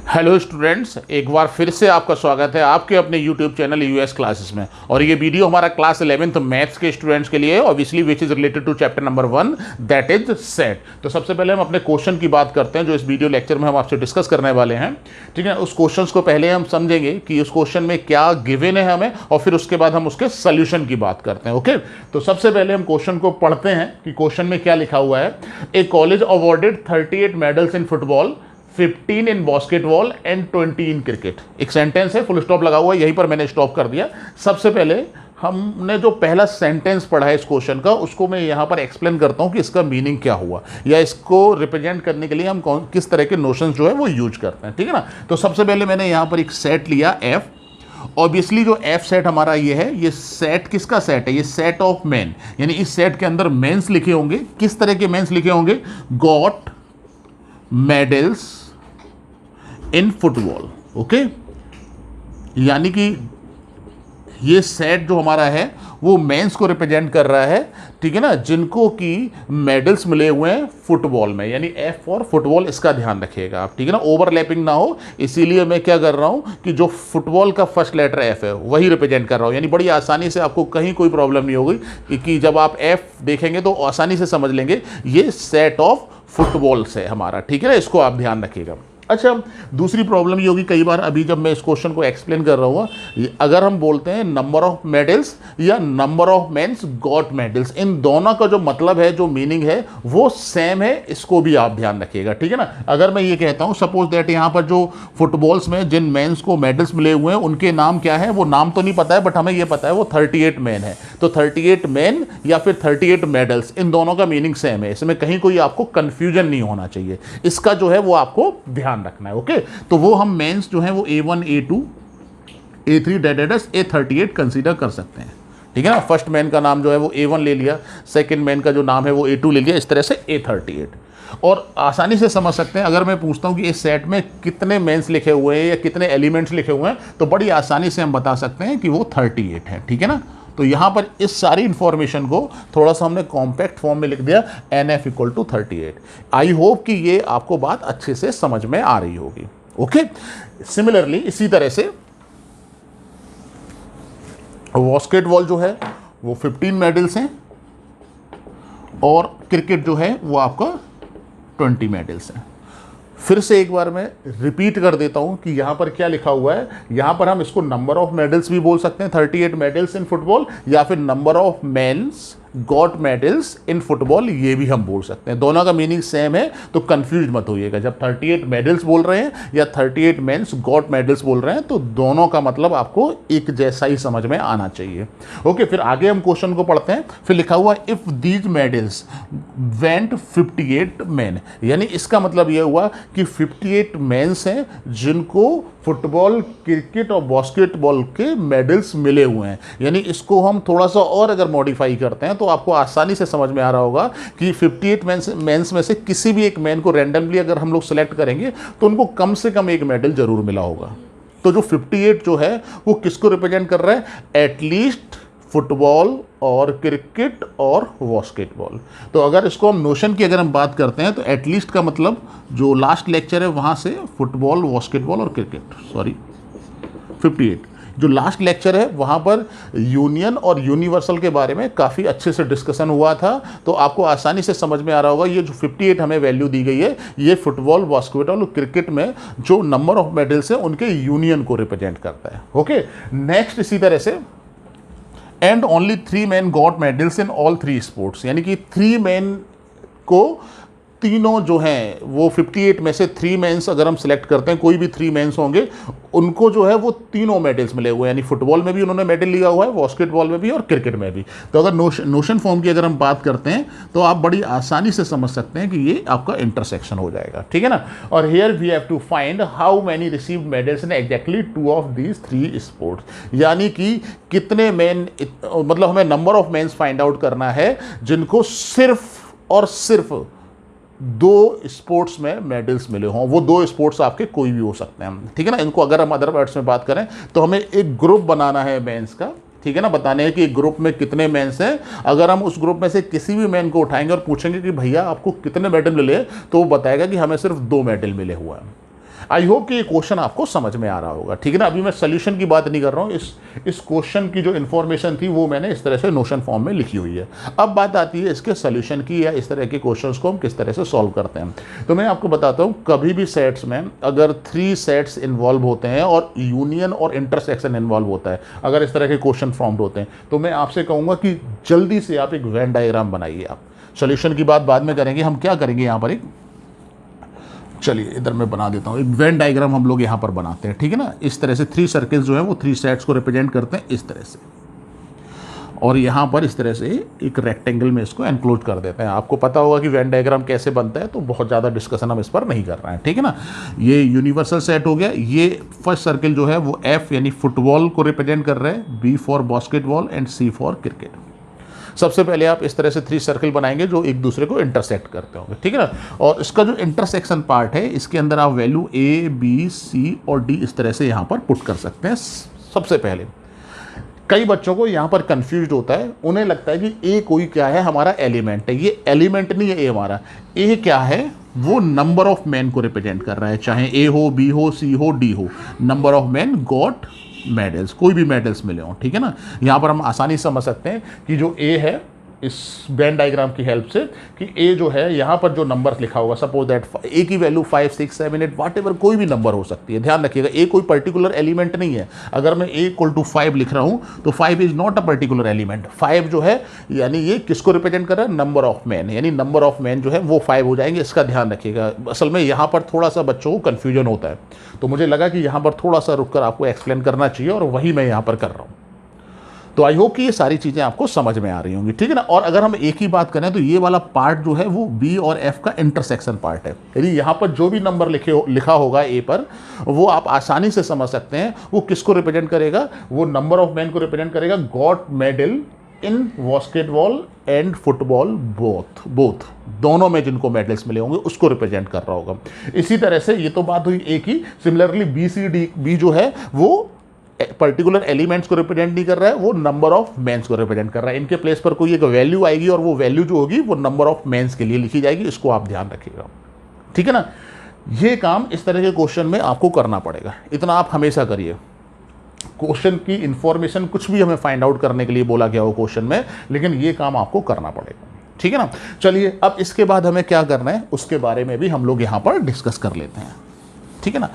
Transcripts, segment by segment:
Hello students, एक बार फिर से आपका स्वागत है आपके अपने यूट्यूब चैनल यूएस क्लासेस में। और ये वीडियो हमारा क्लास 11th मैथ्स के स्टूडेंट्स के लिए obviously which is related to chapter number 1 that is set. तो सबसे पहले हम अपने क्वेश्चन की बात करते हैं जो इस वीडियो लेक्चर में हम आपसे डिस्कस करने वाले हैं। ठीक है, उस क्वेश्चन को पहले हम समझेंगे कि उस क्वेश्चन में क्या गिवन है हमें, और फिर उसके बाद हम उसके सोल्यूशन की बात करते हैं। ओके, तो सबसे पहले हम क्वेश्चन को पढ़ते हैं कि क्वेश्चन में क्या लिखा हुआ है। A college awarded 38 medals in football, 15 in basketball and 20 in cricket. एक सेंटेंस है, फुल स्टॉप लगा हुआ है, यहीं पर मैंने स्टॉप कर दिया। सबसे पहले हमने जो पहला सेंटेंस पढ़ा है इस क्वेश्चन का, उसको मैं यहाँ पर एक्सप्लेन करता हूँ कि इसका मीनिंग क्या हुआ, या इसको रिप्रेजेंट करने के लिए हम किस तरह के नोशंस जो है वो यूज करते हैं। ठीक है ना। तो सबसे पहले मैंने यहाँ पर एक सेट लिया एफ। ऑब्वियसली जो एफ सेट हमारा ये है, ये सेट किसका सेट है? ये सेट ऑफ मैन, यानी इस सेट के अंदर मेंस लिखे होंगे। किस तरह के मेंस लिखे होंगे? Got medals in football. Okay, यानी कि ये सेट जो हमारा है वो मेंस को रिप्रेजेंट कर रहा है। ठीक है ना, जिनको कि मेडल्स मिले हुए हैं फुटबॉल में, यानी एफ और फुटबॉल, इसका ध्यान रखिएगा आप। ठीक है ना, ओवरलैपिंग ना हो, इसीलिए मैं क्या कर रहा हूं कि जो फुटबॉल का फर्स्ट लेटर एफ है वही रिप्रेजेंट कर रहा हूं, यानी बड़ी आसानी से आपको कहीं कोई प्रॉब्लम नहीं होगी कि जब आप एफ देखेंगे तो आसानी से समझ लेंगे ये सेट ऑफ फुटबॉल से हमारा। ठीक है ना, इसको आप ध्यान रखिएगा। अच्छा, दूसरी प्रॉब्लम ये होगी, कई बार अभी जब मैं इस क्वेश्चन को एक्सप्लेन कर रहा हूँ, अगर हम बोलते हैं नंबर ऑफ मेडल्स या number of mains got medals, इन दोनों का जो मतलब है, जो मीनिंग है वो सेम है, इसको भी आप ध्यान रखिएगा। ठीक है ना। अगर मैं ये कहता हूँ सपोज दैट यहाँ पर जो फुटबॉल्स में जिन मेंस को मेडल्स मिले हुए हैं उनके नाम क्या है, वो नाम तो नहीं पता है, बट हमें ये पता है वो 38 मैन है। तो 38 मैन या फिर 38 मेडल्स, इन दोनों का मीनिंग सेम है, इसमें कहीं कोई आपको कंफ्यूजन नहीं होना चाहिए। इसका जो है वो आपको ध्यान रखना है। ओके, तो वो हम मेंस जो है वो A1 A2 A3 डेडेडस A38 consider कर सकते हैं। ठीक है ना, फर्स्ट मैन का नाम जो है वो A1 ले लिया, सेकंड मैन का जो नाम है वो A2 ले लिया, इस तरह से A38। और आसानी से समझ सकते हैं, अगर मैं पूछता हूं कि इस सेट में कितने मेंस लिखे हुए हैं या कितने एलिमेंट्स लिखे हुए हैं, तो बड़ी आसानी से हम बता सकते हैं कि वो 38 है। ठीक है ना। तो यहां पर इस सारी इंफॉर्मेशन को थोड़ा सा हमने कॉम्पैक्ट फॉर्म में लिख दिया, NF equal to 38। I hope कि ये आपको बात अच्छे से समझ में आ रही होगी। ओके, सिमिलरली इसी तरह से बास्केटबॉल जो है वो 15 मेडल्स हैं, और क्रिकेट जो है वो आपका 20 मेडल्स हैं। फिर से एक बार मैं रिपीट कर देता हूं कि यहां पर क्या लिखा हुआ है। यहां पर हम इसको नंबर ऑफ मेडल्स भी बोल सकते हैं, 38 मेडल्स इन फुटबॉल, या फिर number of mains got medals in football, ये भी हम बोल सकते हैं। दोनों का मीनिंग सेम है, तो कंफ्यूज मत होइएगा। जब 38 मेडल्स बोल रहे हैं या 38 मेंस गॉट मेडल्स बोल रहे हैं, तो दोनों का मतलब आपको एक जैसा ही समझ में आना चाहिए। ओके, फिर आगे हम क्वेश्चन को पढ़ते हैं। फिर लिखा हुआ if these medals went 58 man, यानी इसका मतलब यह हुआ कि 58 मेंस हैं जिनको फुटबॉल, क्रिकेट और बास्केटबॉल के मेडल्स मिले हुए हैं। यानी इसको हम थोड़ा सा और अगर मॉडिफाई करते हैं तो आपको आसानी से समझ में आ रहा होगा कि 58 मेंस में से किसी भी एक मैन को रैंडमली अगर हम लोग सेलेक्ट करेंगे तो उनको कम से कम एक मेडल जरूर मिला होगा। तो जो 58 जो है वो किसको रिप्रेजेंट कर रहा है? एटलीस्ट फुटबॉल और क्रिकेट और बास्केटबॉल। तो अगर इसको हम नोशन की अगर हम बात करते हैं तो एटलीस्ट का मतलब जो लास्ट लेक्चर है वहाँ से फुटबॉल, बास्केटबॉल और क्रिकेट, 58 जो लास्ट लेक्चर है वहाँ पर यूनियन और यूनिवर्सल के बारे में काफ़ी अच्छे से डिस्कशन हुआ था। तो आपको आसानी से समझ में आ रहा होगा ये जो 58 हमें वैल्यू दी गई है, ये फुटबॉल, बास्केटबॉल और क्रिकेट में जो नंबर ऑफ मेडल्स है उनके यूनियन को रिप्रेजेंट करता है। ओके, नेक्स्ट इसी तरह से and only 3 man got medals in all 3 sports, यानी कि 3 मैन को, तीनों जो हैं वो 58 में से 3 मेंस अगर हम सिलेक्ट करते हैं, कोई भी 3 मेंस होंगे, उनको जो है वो तीनों मेडल्स मिले हुए हैं। यानी फुटबॉल में भी उन्होंने मेडल लिया हुआ है, बास्केटबॉल में भी और क्रिकेट में भी। तो अगर नोशन फॉर्म की अगर हम बात करते हैं तो आप बड़ी आसानी से समझ सकते हैं कि ये आपका इंटरसेक्शन हो जाएगा। ठीक है ना। और here we have to find how many received medals in exactly 2 of these 3 sports, यानी कि कितने मेन, मतलब हमें number of mens find out करना है जिनको सिर्फ और सिर्फ 2 स्पोर्ट्स में मेडल्स मिले हों। वो 2 स्पोर्ट्स आपके कोई भी हो सकते हैं। ठीक है ना। इनको अगर हम अदर वर्ड्स में बात करें तो हमें एक ग्रुप बनाना है मेंस का। ठीक है ना, बताने हैं कि एक ग्रुप में कितने मेंस हैं। अगर हम उस ग्रुप में से किसी भी मैन को उठाएंगे और पूछेंगे कि भैया आपको कितने मेडल मिले, तो वो बताएगा कि हमें सिर्फ 2 मेडल मिले हुए हैं। आई होप कि ये क्वेश्चन आपको समझ में आ रहा होगा, ठीक है ना। अभी मैं सोल्यूशन की बात नहीं कर रहा हूँ, इस क्वेश्चन की जो इन्फॉर्मेशन थी वो मैंने इस तरह से नोशन फॉर्म में लिखी हुई है। अब बात आती है इसके सोल्यूशन की, या इस तरह के क्वेश्चंस को हम किस तरह से सॉल्व करते हैं। तो मैं आपको बताता हूँ, कभी भी सेट्स में अगर 3 सेट्स इन्वॉल्व होते हैं और यूनियन और इंटरसेक्शन इन्वॉल्व होता है, अगर इस तरह के क्वेश्चन फॉर्म्ड होते हैं, तो मैं आपसे कहूँगा कि जल्दी से आप एक वेन डायग्राम बनाइए। आप सोल्यूशन की बात बाद में करेंगे, हम क्या करेंगे यहाँ पर, एक चलिए इधर मैं बना देता हूँ, एक वेन डायग्राम हम लोग यहाँ पर बनाते हैं, ठीक है ना। इस तरह से 3 सर्कल्स जो है वो 3 सेट्स को रिप्रेजेंट करते हैं इस तरह से, और यहाँ पर इस तरह से एक रेक्टेंगल में इसको एनक्लोज कर देते हैं। आपको पता होगा कि वेन डायग्राम कैसे बनता है, तो बहुत ज़्यादा डिस्कशन हम इस पर नहीं कर रहे हैं, ठीक है ना। ये यूनिवर्सल सेट हो गया। ये फर्स्ट सर्कल जो है वो F यानी फुटबॉल को रिप्रेजेंट कर रहे हैं, B for basketball and C for cricket. सबसे पहले आप इस तरह से 3 सर्कल बनाएंगे जो एक दूसरे को इंटरसेक्ट करते होंगे, ठीक है ना। और इसका जो इंटरसेक्शन पार्ट है, इसके अंदर आप वैल्यू A, B, C और D इस तरह से यहाँ पर पुट कर सकते हैं। सबसे पहले कई बच्चों को यहाँ पर कंफ्यूज होता है, उन्हें लगता है कि ए कोई क्या है, हमारा एलिमेंट है। ये एलिमेंट नहीं है ए हमारा। ए क्या है, वो नंबर ऑफ मैन को रिप्रेजेंट कर रहा है, चाहे ए हो, बी हो, सी हो, डी हो। Number of man got medals, कोई भी मेडल्स मिले हों, ठीक है ना। यहाँ पर हम आसानी से समझ सकते हैं कि जो ए है इस वेन डायग्राम की हेल्प से, कि ए जो है यहाँ पर जो नंबर लिखा होगा, सपोज दैट ए की वैल्यू 5, 6, 7, 8 वाट एवर कोई भी नंबर हो सकती है। ध्यान रखिएगा, ए कोई पर्टिकुलर एलिमेंट नहीं है। अगर मैं ए इक्वल टू 5 लिख रहा हूँ तो 5 is not a particular element. 5 जो है यानी ये किसको रिप्रेजेंट कर रहा है, नंबर ऑफ मैन, यानी नंबर ऑफ मैन जो है वो 5 हो जाएंगे। इसका ध्यान रखिएगा। असल में यहाँ पर थोड़ा सा बच्चों को कन्फ्यूजन होता है, तो मुझे लगा कि यहाँ पर थोड़ा सा रुक कर आपको एक्सप्लेन करना चाहिए, और वही मैं यहाँ पर कर रहा हूँ। तो आई होप कि ये सारी चीज़ें आपको समझ में आ रही होंगी, ठीक है ना। और अगर हम एक ही बात करें तो ये वाला पार्ट जो है वो बी और एफ का इंटरसेक्शन पार्ट है। यदि यहाँ पर जो भी नंबर लिखा होगा ए पर, वो आप आसानी से समझ सकते हैं वो किसको रिप्रेजेंट करेगा, वो नंबर ऑफ मैन को रिप्रेजेंट करेगा। Got medal in basketball and football both दोनों में जिनको मेडल्स मिले होंगे उसको रिप्रेजेंट कर रहा होगा। इसी तरह से ये तो बात हुई ए की। Similarly b c d, b जो है वो पर्टिकुलर एलिमेंट्स को रिप्रेजेंट नहीं कर रहा है, वो नंबर ऑफ मेंस को रिप्रेजेंट कर रहा है। इनके प्लेस पर कोई एक वैल्यू आएगी और वो वैल्यू जो होगी वो नंबर ऑफ मेंस के लिए लिखी जाएगी। इसको आप ध्यान रखिएगा, ठीक है ना। ये काम इस तरह के क्वेश्चन में आपको करना पड़ेगा, इतना आप हमेशा करिए। क्वेश्चन की इंफॉर्मेशन कुछ भी हमें फाइंड आउट करने के लिए बोला गया हो क्वेश्चन में, लेकिन ये काम आपको करना पड़ेगा, ठीक है ना। चलिए अब इसके बाद हमें क्या करना है उसके बारे में भी हम लोग यहाँ पर डिस्कस कर लेते हैं, ठीक है ना।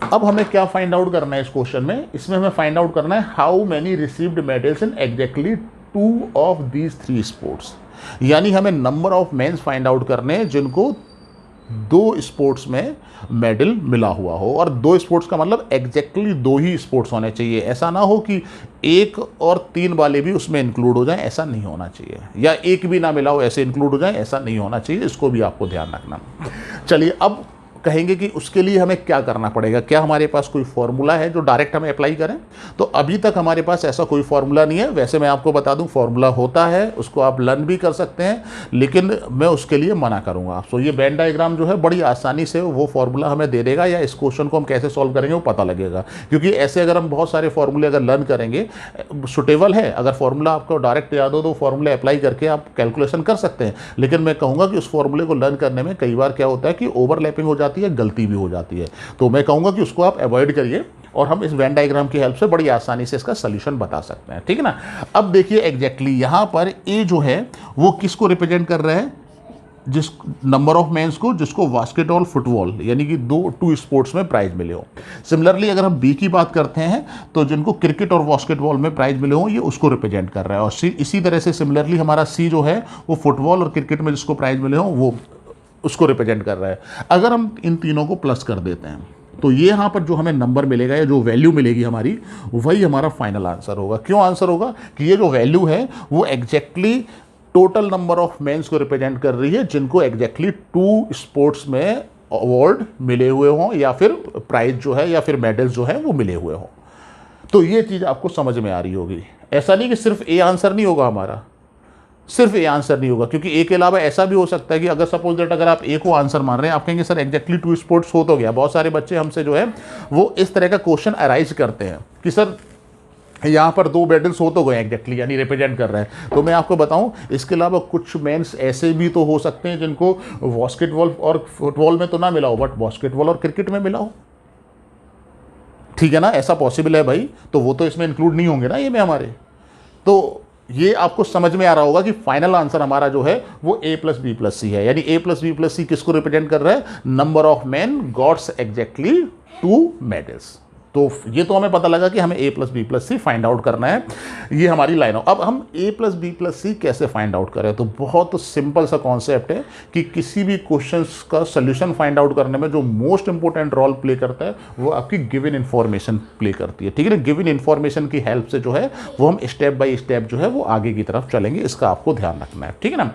अब हमें क्या फाइंड आउट करना है इस क्वेश्चन में, इसमें हमें फाइंड आउट करना है how many received medals in exactly 2 of these 3 sports. यानी हमें number of mens find out करने हैं जिनको 2 स्पोर्ट्स में मेडल मिला हुआ हो। और 2 स्पोर्ट्स का मतलब एग्जैक्टली 2 ही स्पोर्ट्स होने चाहिए। ऐसा ना हो कि 1 और 3 वाले भी उसमें इंक्लूड हो जाएं, ऐसा नहीं होना चाहिए। या 1 भी ना मिला हो ऐसे इंक्लूड हो जाए, ऐसा नहीं होना चाहिए। इसको भी आपको ध्यान रखना। चलिए अब कहेंगे कि उसके लिए हमें क्या करना पड़ेगा, क्या हमारे पास कोई फॉर्मूला है जो डायरेक्ट हमें अप्लाई करें। तो अभी तक हमारे पास ऐसा कोई फॉर्मूला नहीं है। वैसे मैं आपको बता दूं फॉर्मूला होता है, उसको आप लर्न भी कर सकते हैं, लेकिन मैं उसके लिए मना करूंगा। तो ये वेन डायग्राम जो है बड़ी आसानी से वो फॉर्मूला हमें दे देगा, या इस क्वेश्चन को हम कैसे सॉल्व करेंगे वो पता लगेगा। क्योंकि ऐसे अगर हम बहुत सारे फॉर्मूले अगर लर्न करेंगे, सुटेबल है, अगर फॉर्मूला आपको डायरेक्ट याद हो तो फॉर्मूले अप्लाई करके आप कैलकुलेशन कर सकते हैं। लेकिन मैं कहूँगा कि उस फॉर्मूले को लर्न करने में कई बार क्या होता है कि ओवरलैपिंग हो जाती है, गलती भी हो जाती है। तो मैं कहूंगा कि उसको आप अवॉइड करिए, और हम इस वेन डायग्राम की हेल्प से बड़ी आसानी से इसका सॉल्यूशन बता सकते हैं, ठीक है ना। अब देखिए एग्जैक्टली यहाँ पर ए जो है वो किसको रिप्रेजेंट कर रहा है, जिस नंबर ऑफ मेंस को जिसको बास्केटबॉल फुटबॉल यानी कि 2 स्पोर्ट्स में प्राइज मिले हो। सिमिलरली अगर हम बी की बात करते हैं तो जिनको क्रिकेट और बास्केटबॉल में प्राइज मिले हो ये उसको रिप्रेजेंट कर रहा है। और इसी तरह से सिमिलरली हमारा सी जो है वो फुटबॉल और क्रिकेट में जिसको प्राइज मिले हो वो उसको रिप्रेजेंट कर रहा है। अगर हम इन तीनों को प्लस कर देते हैं तो ये यहाँ पर जो हमें नंबर मिलेगा या जो वैल्यू मिलेगी हमारी, वही हमारा फाइनल आंसर होगा। क्यों आंसर होगा कि ये जो वैल्यू है वो exactly total number of mens को रिप्रेजेंट कर रही है जिनको एग्जैक्टली 2 स्पोर्ट्स में अवार्ड मिले हुए हों, या फिर प्राइज जो है या फिर मेडल्स जो है वो मिले हुए हों। तो ये चीज़ आपको समझ में आ रही होगी। ऐसा नहीं कि सिर्फ ए आंसर नहीं होगा हमारा, सिर्फ ए आंसर नहीं होगा, क्योंकि ए के अलावा ऐसा भी हो सकता है कि अगर सपोज दैट अगर आप ए को आंसर मान रहे हैं, आप कहेंगे सर एग्जैक्टली 2 स्पोर्ट्स हो तो गया। बहुत सारे बच्चे हमसे जो है वो इस तरह का क्वेश्चन अराइज करते हैं कि सर यहाँ पर 2 मेडल्स हो तो गए एग्जैक्टली, यानी रिप्रेजेंट कर रहे हैं। तो मैं आपको बताऊँ, इसके अलावा कुछ मेंस ऐसे भी तो हो सकते हैं जिनको बास्केटबॉल और फुटबॉल में तो ना मिला हो, बट बास्केटबॉल और क्रिकेट में मिला हो, ठीक है ना, ऐसा पॉसिबल है भाई। तो वो तो इसमें इंक्लूड नहीं होंगे ना ये में हमारे। तो ये आपको समझ में आ रहा होगा कि फाइनल आंसर हमारा जो है वो A plus b plus c है, यानी A plus b plus c किसको रिप्रेजेंट कर रहा है? Number of man gots exactly 2 medals. तो ये तो हमें पता लगा कि हमें A plus b plus c find out करना है, ये हमारी लाइन हो। अब हम A plus b plus c कैसे फाइंड आउट करें? तो बहुत सिंपल सा कॉन्सेप्ट है कि किसी भी क्वेश्चंस का सोल्यूशन फाइंड आउट करने में जो मोस्ट इंपॉर्टेंट रोल प्ले करता है वो आपकी गिवन इन्फॉर्मेशन प्ले करती है, ठीक है ना। गिवन इन्फॉर्मेशन की हेल्प से जो है वो हम स्टेप बाय स्टेप जो है वो आगे की तरफ चलेंगे, इसका आपको ध्यान रखना है, ठीक है ना।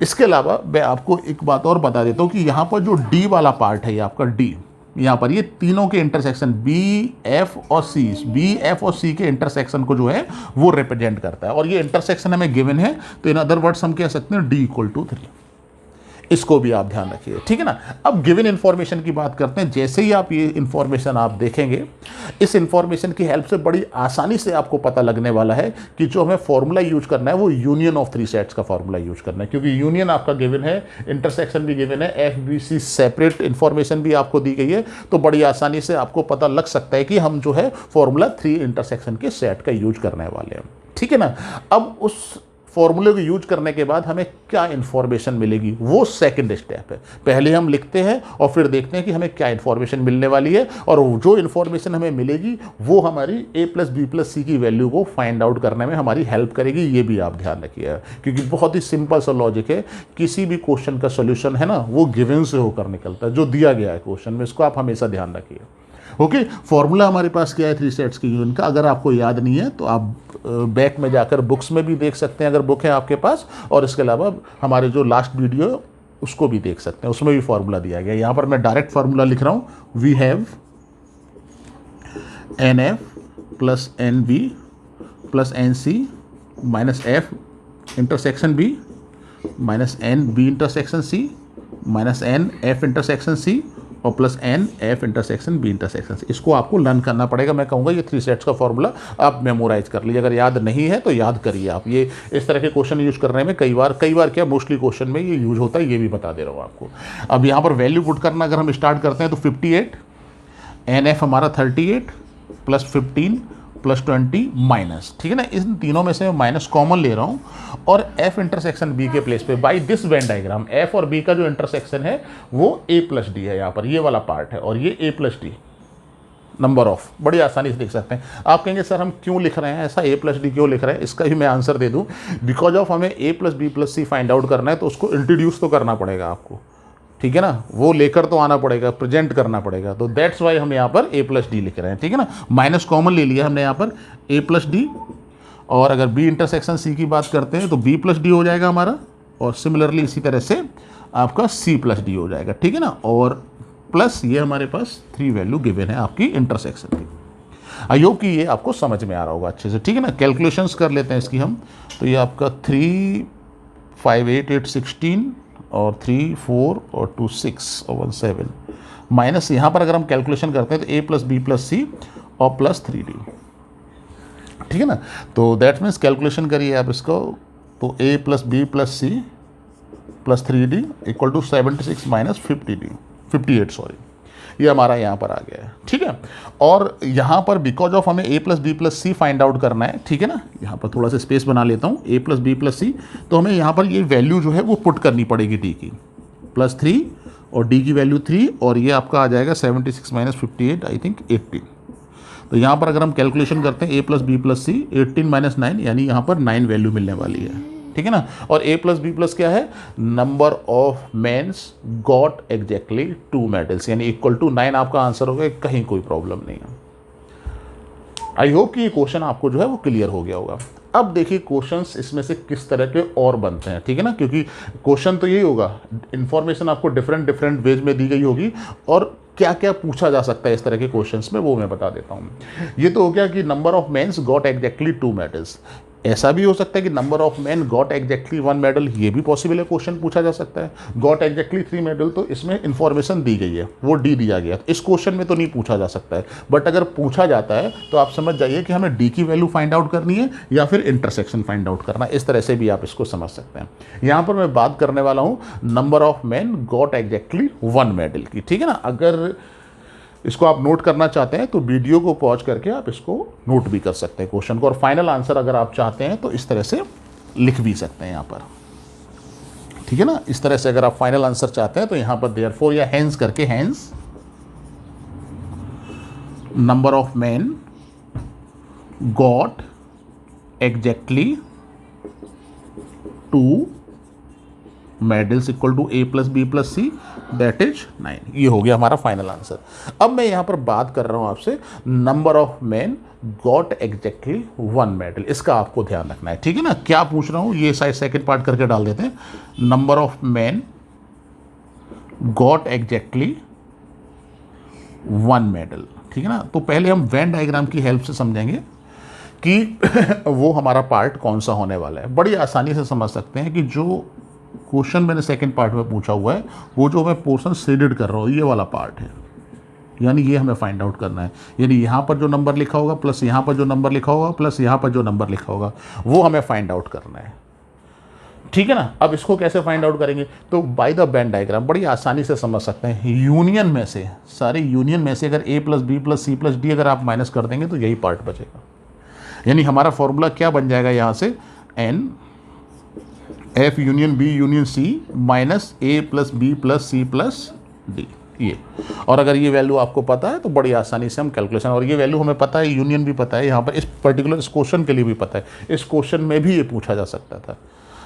इसके अलावा मैं आपको एक बात और बता देता हूँ कि यहाँ पर जो डी वाला पार्ट है, ये आपका डी, यहाँ पर ये तीनों के इंटरसेक्शन बी एफ और सी के इंटरसेक्शन को जो है वो रिप्रेजेंट करता है, और ये इंटरसेक्शन हमें गिवन है। तो इन अदर वर्ड्स हम कह सकते हैं D = 3। इसको भी आप ध्यान रखिए, ठीक है ना। अब गिवन इन्फॉर्मेशन की बात करते हैं। जैसे ही आप ये इन्फॉर्मेशन आप देखेंगे, इस इन्फॉर्मेशन की हेल्प से बड़ी आसानी से आपको पता लगने वाला है कि जो हमें फॉर्मूला यूज करना है वो यूनियन ऑफ 3 सेट्स का फॉर्मूला यूज करना है, क्योंकि यूनियन आपका गिवन है, इंटरसेक्शन भी गिवन है, FBC सेपरेट इन्फॉर्मेशन भी आपको दी गई है। तो बड़ी आसानी से आपको पता लग सकता है कि हम जो है फॉर्मूला 3 इंटरसेक्शन के सेट का यूज करने वाले हैं, ठीक है ना। अब उस फॉर्मूले को यूज करने के बाद हमें क्या इन्फॉर्मेशन मिलेगी, वो सेकंड स्टेप है। पहले हम लिखते हैं और फिर देखते हैं कि हमें क्या इन्फॉर्मेशन मिलने वाली है, और जो इन्फॉर्मेशन हमें मिलेगी वो हमारी A प्लस बी प्लस सी की वैल्यू को फाइंड आउट करने में हमारी हेल्प करेगी। ये भी आप ध्यान रखिए, क्योंकि बहुत ही सिंपल सा लॉजिक है। किसी भी क्वेश्चन का सोल्यूशन है ना, वो गिवन से होकर निकलता है, जो दिया गया है क्वेश्चन में। इसको आप हमेशा ध्यान रखिए। ओके, फॉर्मूला हमारे पास क्या है 3 सेट्स की यूनियन का। अगर आपको याद नहीं है तो आप बैक में जाकर बुक्स में भी देख सकते हैं, अगर बुक है आपके पास, और इसके अलावा हमारे जो लास्ट वीडियो उसको भी देख सकते हैं, उसमें भी फॉर्मूला दिया गया है। यहाँ पर मैं डायरेक्ट फार्मूला लिख रहा हूँ, we have NF plus NB plus NC minus F intersection B minus NB intersection C minus NF intersection C और plus NF intersection B intersection C। इसको आपको लर्न करना पड़ेगा। मैं कहूँगा ये 3 सेट्स का फॉर्मूला आप मेमोराइज कर लीजिए। अगर याद नहीं है तो याद करिए आप। ये इस तरह के क्वेश्चन यूज करने में कई बार क्या मोस्टली क्वेश्चन में ये यूज होता है, ये भी बता दे रहा हूँ आपको। अब यहाँ पर वैल्यू पुट करना अगर हम स्टार्ट करते हैं तो 58, NF हमारा 38 प्लस 15 प्लस 20 माइनस, ठीक है ना। इन तीनों में से मैं माइनस कॉमन ले रहा हूँ, और F इंटरसेक्शन B के प्लेस पे by this Venn diagram F और B का जो इंटरसेक्शन है वो A प्लस डी है। यहाँ पर ये वाला पार्ट है, और ये A plus D number of, बड़ी आसानी से देख सकते हैं। आप कहेंगे सर हम क्यों लिख रहे हैं ऐसा, A प्लस डी क्यों लिख रहे हैं? इसका भी मैं आंसर दे दूँ। बिकॉज ऑफ हमें A plus b plus c find out करना है, तो उसको इंट्रोड्यूस तो करना पड़ेगा आपको, ठीक है ना। वो लेकर तो आना पड़ेगा, प्रेजेंट करना पड़ेगा। तो दैट्स वाई हम यहाँ पर A प्लस डी लिख रहे हैं, ठीक है ना। माइनस कॉमन ले लिया हमने यहाँ पर A प्लस डी, और अगर B इंटरसेक्शन C की बात करते हैं तो B प्लस डी हो जाएगा हमारा, और सिमिलरली इसी तरह से आपका C प्लस डी हो जाएगा, ठीक है ना। और प्लस ये हमारे पास 3 वैल्यू गिवन है आपकी इंटरसेक्शन की। आई होप कि ये आपको समझ में आ रहा होगा अच्छे से, ठीक है ना। कैलकुलेशंस कर लेते हैं इसकी हम। तो ये आपका 3 5 8 8 16 और 3 4 और 2 6 और 1 7 माइनस, यहाँ पर अगर हम कैलकुलेशन करते हैं तो A प्लस बी प्लस सी और प्लस 3D, ठीक है ना। तो दैट मीन्स कैलकुलेशन करिए आप इसको, तो A plus b plus c plus 3D equal to 76 minus 58 sorry, ये हमारा यहाँ पर आ गया है, ठीक है। और यहाँ पर बिकॉज ऑफ हमें A plus b plus c find out करना है, ठीक है ना। यहाँ पर थोड़ा सा स्पेस बना लेता हूँ, A प्लस बी प्लस सी, तो हमें यहाँ पर ये वैल्यू जो है वो पुट करनी पड़ेगी D की, प्लस 3 और D की वैल्यू 3, और ये आपका आ जाएगा 76 माइनस 58 आई थिंक 18। तो यहाँ पर अगर हम कैलकुलेशन करते हैं A plus b plus c 18 minus 9, यानी यहाँ पर 9 वैल्यू मिलने वाली है, ठीक है ना। और A प्लस बी प्लस क्या है, number of mains got exactly 2 medals, यानी इक्वल टू 9 आपका आंसर होगा। कहीं कोई प्रॉब्लम नहीं है। आई होप कि ये क्वेश्चन आपको जो है वो क्लियर हो गया होगा। अब देखिए क्वेश्चंस इसमें से किस तरह के और बनते हैं, ठीक है ना, क्योंकि क्वेश्चन तो यही होगा, इन्फॉर्मेशन आपको डिफरेंट वेज में दी गई होगी, और क्या क्या पूछा जा सकता है इस तरह के क्वेश्चंस में वो मैं बता देता हूँ। ये तो हो गया कि number of mains got exactly 2 medals. ऐसा भी हो सकता है कि number of man got exactly 1 medal, ये भी पॉसिबल है, क्वेश्चन पूछा जा सकता है। गॉट एग्जैक्टली 3 मेडल, तो इसमें इंफॉर्मेशन दी गई है, वो डी दिया गया, इस क्वेश्चन में तो नहीं पूछा जा सकता है। बट अगर पूछा जाता है तो आप समझ जाइए कि हमें डी की वैल्यू फाइंड आउट करनी है या फिर इंटरसेक्शन फाइंड आउट करना है, इस तरह से भी आप इसको समझ सकते हैं। यहाँ पर मैं बात करने वाला हूँ number of man got exactly 1 medal की, ठीक है ना। अगर इसको आप नोट करना चाहते हैं तो वीडियो को पॉज करके आप इसको नोट भी कर सकते हैं क्वेश्चन को, और फाइनल आंसर अगर आप चाहते हैं तो इस तरह से लिख भी सकते हैं यहाँ पर, ठीक है ना। इस तरह से अगर आप फाइनल आंसर चाहते हैं तो यहाँ पर देयरफॉर या हैंस करके, hence number of man got exactly 2 medals equal to A + B + C, that is 9। ये हो गया हमारा फाइनल आंसर। अब मैं यहाँ पर बात कर रहा हूँ आपसे number of man got exactly 1 medal, इसका आपको ध्यान रखना है, ठीक है ना। क्या पूछ रहा हूँ ये शायद सेकेंड पार्ट करके डाल देते हैं। Number of man got exactly 1 medal, ठीक है ना। तो पहले हम वेन डायग्राम की हेल्प से समझेंगे कि वो हमारा पार्ट कौन सा होने वाला है। बड़ी आसानी से समझ सकते हैं कि जो क्वेश्चन मैंने सेकंड पार्ट में पूछा हुआ है, वो जो मैं पोर्शन शेडेड कर रहा हूँ ये वाला पार्ट है, यानी ये हमें फाइंड आउट करना है। यानी यहाँ पर जो नंबर लिखा होगा प्लस यहाँ पर जो नंबर लिखा होगा प्लस यहाँ पर जो नंबर लिखा होगा, वो हमें फाइंड आउट करना है, ठीक है ना। अब इसको कैसे फाइंड आउट करेंगे, तो बाय द वेन डायग्राम बड़ी आसानी से समझ सकते हैं। यूनियन में से, सारे यूनियन में से अगर A + B + C + D अगर आप माइनस कर देंगे तो यही पार्ट बचेगा। यानी हमारा फॉर्मूला क्या बन जाएगा यहाँ से, N F union B union C minus A + B + C + D, ये। और अगर ये वैल्यू आपको पता है तो बड़ी आसानी से हम कैलकुलेशन, और ये वैल्यू हमें पता है, यूनियन भी पता है, यहाँ पर इस पर्टिकुलर इस क्वेश्चन के लिए भी पता है। इस क्वेश्चन में भी ये पूछा जा सकता था।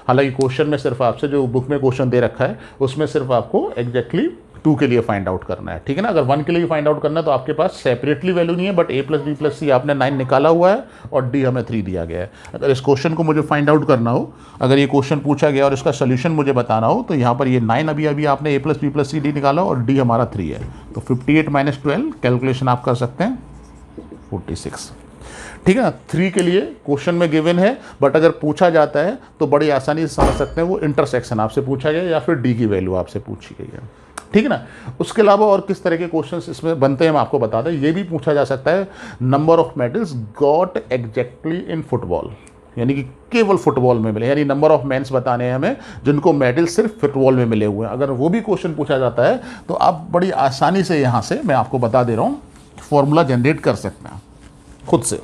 हालांकि क्वेश्चन में सिर्फ आपसे जो बुक में क्वेश्चन दे रखा है उसमें सिर्फ आपको एग्जैक्टली 2 के लिए फाइंड आउट करना है, ठीक है ना। अगर 1 के लिए फाइंड आउट करना है तो आपके पास सेपरेटली वैल्यू नहीं है, बट A + B + C आपने 9 निकाला हुआ है और D हमें 3 दिया गया है। अगर इस क्वेश्चन को मुझे फाइंड आउट करना हो, अगर ये क्वेश्चन पूछा गया और इसका सोल्यूशन मुझे बताना हो, तो यहाँ पर ये 9 अभी आपने A + B + C D निकाला और D हमारा 3 है, तो 58 - 12 कैलकुलेशन आप कर सकते हैं 46, ठीक है ना। 3 के लिए क्वेश्चन में गिवन है, बट अगर पूछा जाता है तो बड़ी आसानी से समझ सकते हैं वो इंटरसेक्शन आपसे पूछा गया या फिर D की वैल्यू आपसे पूछी गई है, ठीक है ना। उसके अलावा और किस तरह के क्वेश्चंस इसमें बनते हैं हम आपको बता दें। ये भी पूछा जा सकता है number of medals got exactly in football, यानी कि केवल फुटबॉल में मिले, यानी नंबर ऑफ मैन्स बताने हैं हमें जिनको मेडल सिर्फ फुटबॉल में मिले हुए हैं। अगर वो भी क्वेश्चन पूछा जाता है तो आप बड़ी आसानी से यहाँ से मैं आपको बता दे रहा हूँ फॉर्मूला जनरेट कर सकते हैं खुद से।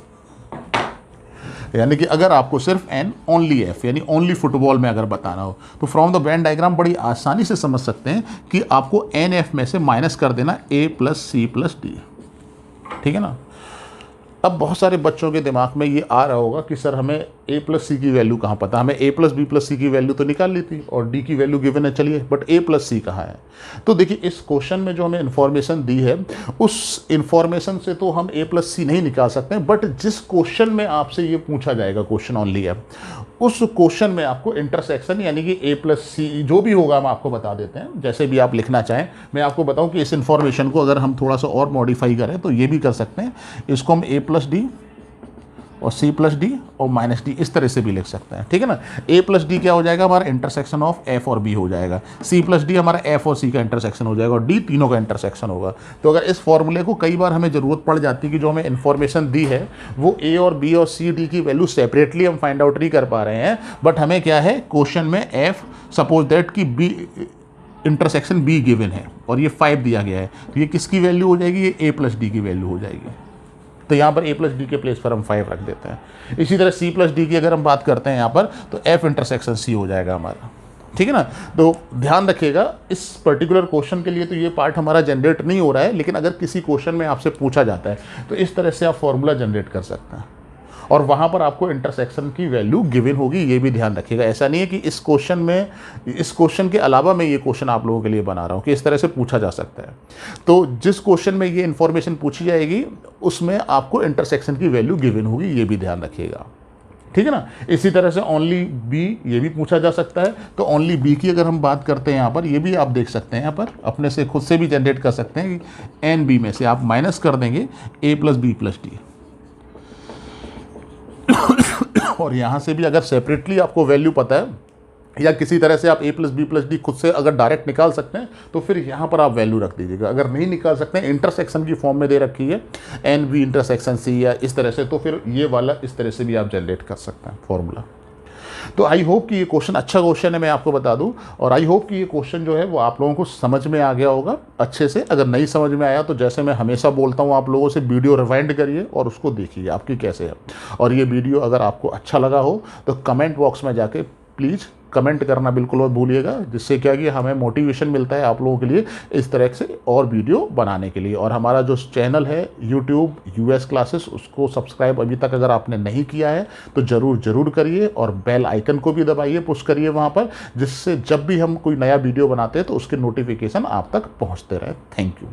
यानी कि अगर आपको सिर्फ N ओनली F यानी ओनली फुटबॉल में अगर बताना हो तो फ्रॉम द वेन डायग्राम बड़ी आसानी से समझ सकते हैं कि आपको NF में से माइनस कर देना A + C + D, ठीक है ना। अब बहुत सारे बच्चों के दिमाग में ये आ रहा होगा कि सर हमें A + C की वैल्यू कहाँ पता, हमें A + B + C की वैल्यू तो निकाल ली थी और D की वैल्यू गिवन है, चलिए, बट A + C कहाँ है। तो देखिए इस क्वेश्चन में जो हमें इन्फॉर्मेशन दी है उस इन्फॉर्मेशन से तो हम A + C नहीं निकाल सकते हैं, बट जिस क्वेश्चन में आपसे ये पूछा जाएगा, क्वेश्चन ओनली है, उस क्वेश्चन में आपको इंटरसेक्शन यानी कि A + C जो भी होगा हम आपको बता देते हैं, जैसे भी आप लिखना चाहें। मैं आपको बताऊं कि इस इन्फॉर्मेशन को अगर हम थोड़ा सा और मॉडिफाई करें तो ये भी कर सकते हैं, इसको हम A + D और C + D और -D इस तरह से भी लिख सकते हैं, ठीक है ना। A + D क्या हो जाएगा, हमारा इंटरसेक्शन ऑफ F और B हो जाएगा, C + D हमारा F और C का इंटरसेक्शन हो जाएगा और D तीनों का इंटरसेक्शन होगा। तो अगर इस फॉर्मूले को कई बार हमें ज़रूरत पड़ जाती है कि जो हमें इन्फॉर्मेशन दी है वो A और B और C D की वैल्यू सेपरेटली हम फाइंड आउट नहीं कर पा रहे हैं, बट हमें क्या है क्वेश्चन में F सपोज दैट कि B इंटरसेक्शन B गिवन है और ये 5 दिया गया है, तो ये किसकी वैल्यू हो जाएगी, ये A + D की वैल्यू हो जाएगी। तो यहाँ पर A + D के प्लेस पर हम 5 रख देते हैं। इसी तरह C + D की अगर हम बात करते हैं यहाँ पर तो F इंटरसेक्शन C हो जाएगा हमारा, ठीक है ना। तो ध्यान रखिएगा इस पर्टिकुलर क्वेश्चन के लिए तो ये पार्ट हमारा जनरेट नहीं हो रहा है, लेकिन अगर किसी क्वेश्चन में आपसे पूछा जाता है तो इस तरह से आप फॉर्मूला जनरेट कर सकते हैं और वहाँ पर आपको इंटरसेक्शन की वैल्यू गिवन होगी, ये भी ध्यान रखिएगा। ऐसा नहीं है कि इस क्वेश्चन के अलावा मैं ये क्वेश्चन आप लोगों के लिए बना रहा हूँ कि इस तरह से पूछा जा सकता है। तो जिस क्वेश्चन में ये इन्फॉर्मेशन पूछी जाएगी उसमें आपको इंटरसेक्शन की वैल्यू गिवन होगी, ये भी ध्यान रखिएगा, ठीक है ना। इसी तरह से ओनली बी ये भी पूछा जा सकता है, तो ओनली बी की अगर हम बात करते हैं यहाँ पर, ये भी आप देख सकते हैं यहाँ पर अपने से खुद से भी जनरेट कर सकते हैं कि एन बी में से आप माइनस कर देंगे A + B + D और यहाँ से भी अगर सेपरेटली आपको वैल्यू पता है या किसी तरह से आप a+b+d खुद से अगर डायरेक्ट निकाल सकते हैं तो फिर यहाँ पर आप वैल्यू रख दीजिएगा। अगर नहीं निकाल सकते हैं, इंटरसेक्शन की फॉर्म में दे रखी है NV इंटरसेक्शन C या इस तरह से, तो फिर ये वाला इस तरह से भी आप जनरेट कर सकते हैं फॉर्मूला। तो आई होप कि ये क्वेश्चन अच्छा क्वेश्चन है, मैं आपको बता दूं, और आई होप कि ये क्वेश्चन जो है वो आप लोगों को समझ में आ गया होगा अच्छे से। अगर नहीं समझ में आया तो जैसे मैं हमेशा बोलता हूं, आप लोगों से वीडियो रिवाइंड करिए और उसको देखिए आपकी कैसे है। और ये वीडियो अगर आपको अच्छा लगा हो तो कमेंट बॉक्स में जाके प्लीज़ कमेंट करना बिल्कुल और भूलिएगा, जिससे क्या कि हमें मोटिवेशन मिलता है आप लोगों के लिए इस तरह से और वीडियो बनाने के लिए। और हमारा जो चैनल है YouTube US क्लासेस, उसको सब्सक्राइब अभी तक अगर आपने नहीं किया है तो ज़रूर करिए, और बेल आइकन को भी दबाइए, पुश करिए वहाँ पर, जिससे जब भी हम कोई नया वीडियो बनाते हैं तो उसके नोटिफिकेशन आप तक पहुँचते रहे। Thank you.